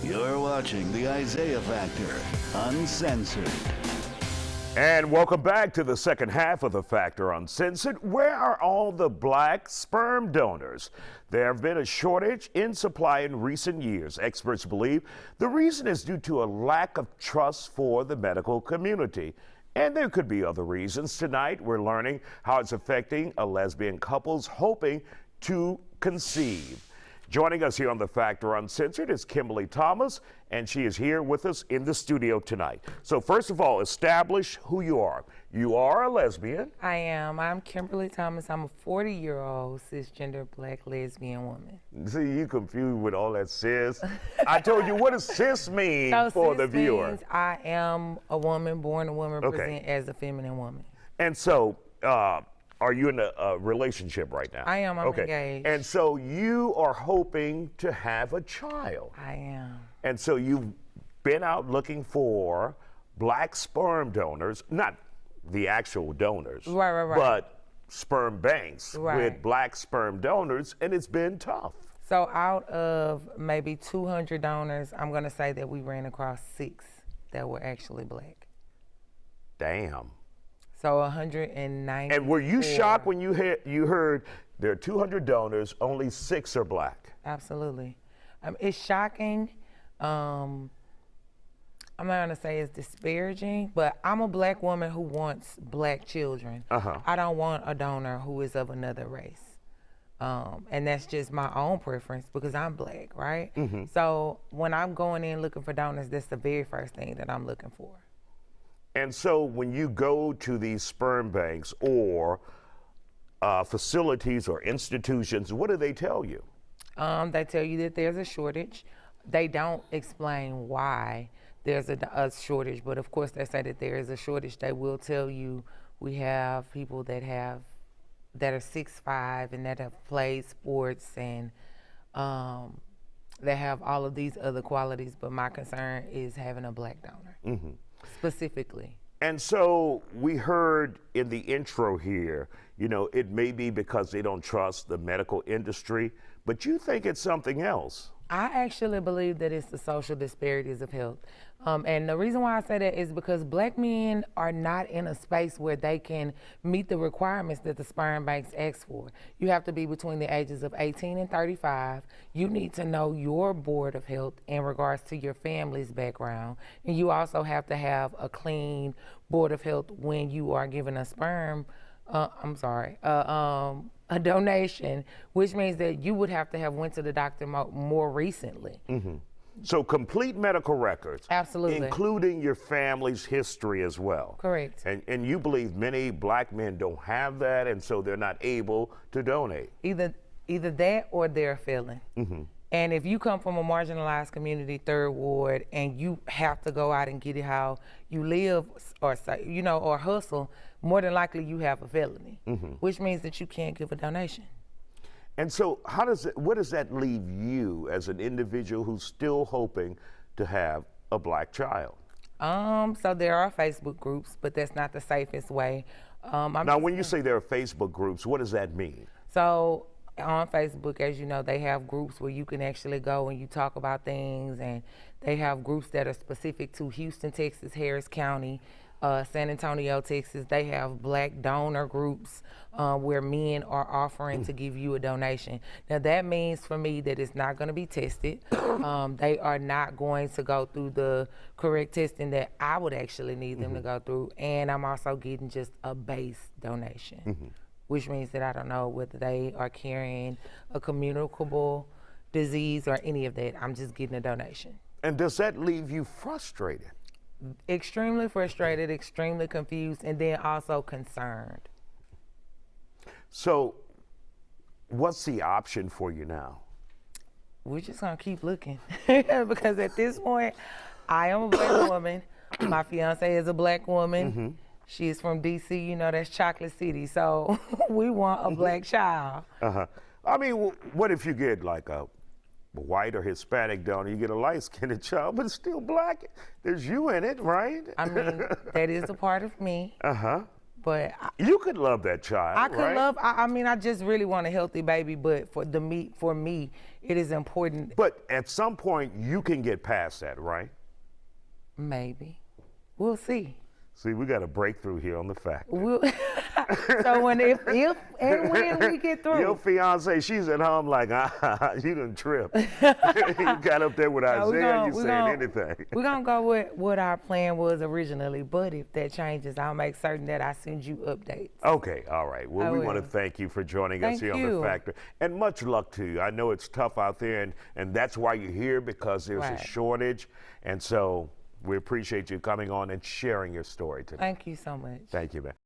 You're watching the Isaiah Factor Uncensored. And welcome back to the second half of the Factor Uncensored. Where are all the black sperm donors? There have been a shortage in supply in recent years. Experts believe the reason is due to a lack of trust for the medical community. And there could be other reasons. Tonight, we're learning how it's affecting a lesbian couples hoping to conceive. Joining us here on The Factor Uncensored is Kimberly Thomas, and she is here with us in the studio tonight. So first of all, establish who you are. You are a lesbian. I am. I'm Kimberly Thomas. I'm a 40-year-old cisgender black lesbian woman. See, you confused with all that cis. I told you, what does cis mean So for cis the viewer? means I am a woman, born a woman, Okay. present as a feminine woman. And so, are you in a relationship right now? I am. I'm engaged. And so you are hoping to have a child. I am. And so you've been out looking for black sperm donors, not the actual donors, Right. but sperm banks Right. with black sperm donors, and it's been tough. So out of maybe 200 donors, I'm going to say that we ran across 6 that were actually black. Damn. So 190. And were you shocked when you heard there are 200 donors, only 6 are black? Absolutely. It's shocking. I'm not gonna say it's disparaging, but I'm a black woman who wants black children. I don't want a donor who is of another race. And that's just my own preference because I'm black, right? So when I'm going in looking for donors, that's the very first thing that I'm looking for. And so when you go to these sperm banks or facilities or institutions, what do they tell you? They tell you that there's a shortage. They don't explain why there's a shortage, but of course they say that there is a shortage. They will tell you we have people that are 6'5" and that have played sports and they have all of these other qualities, but my concern is having a black donor. Specifically. And so we heard in the intro here, you know, it may be because they don't trust the medical industry, but you think it's something else. I actually believe that it's the social disparities of health. And the reason why I say that is because black men are not in a space where they can meet the requirements that the sperm banks ask for. You have to be between the ages of 18 and 35. You need to know your board of health in regards to your family's background. And you also have to have a clean board of health when you are given a sperm, a donation, which means that you would have to have went to the doctor more recently. So complete medical records. Absolutely. Including your family's history as well. Correct. And you believe many black men don't have that, and so they're not able to donate. Either that or they're a felon. And if you come from a marginalized community, third ward, and you have to go out and get it how you live or hustle, more than likely you have a felony, which means that you can't give a donation. And so what does that leave you as an individual who's still hoping to have a black child? So there are Facebook groups, but that's not the safest way. Now, when you say there are Facebook groups, what does that mean? So on Facebook, as you know, they have groups where you can actually go and you talk about things, and they have groups that are specific to Houston, Texas, Harris County, San Antonio, Texas. They have black donor groups where men are offering to give you a donation. Now that means for me that it's not going to be tested. They are not going to go through the correct testing that I would actually need them to go through. And I'm also getting just a base donation, which means that I don't know whether they are carrying a communicable disease or any of that. I'm just getting a donation. And does that leave you frustrated? Extremely frustrated, extremely confused, and then also concerned. So what's the option for you now? We're just gonna keep looking because at this point, I am a black woman. My fiance is a black woman. She is from DC, you know, that's Chocolate City. So we want a black child. I mean, what if you get like a white or Hispanic donor, you get a light-skinned child, but it's still black? There's you in it, right? I mean, that is a part of me. But You could love that child, I could right? love. I mean, I just really want a healthy baby. But for me, it is important. But at some point, you can get past that, right? Maybe, we'll see. See, we got a breakthrough here on the fact. We'll so if and when we get through. Your fiance, she's at home like, you done tripped. You got up there with Isaiah, you saying anything. We're going to go with what our plan was originally, but if that changes, I'll make certain that I send you updates. Okay, all right. Well, we want to will. thank you for joining us Thank here on you. The Factor. And much luck to you. I know it's tough out there, and that's why you're here, because there's a Right. shortage. And so we appreciate you coming on and sharing your story today. Thank you so much. Thank you, man.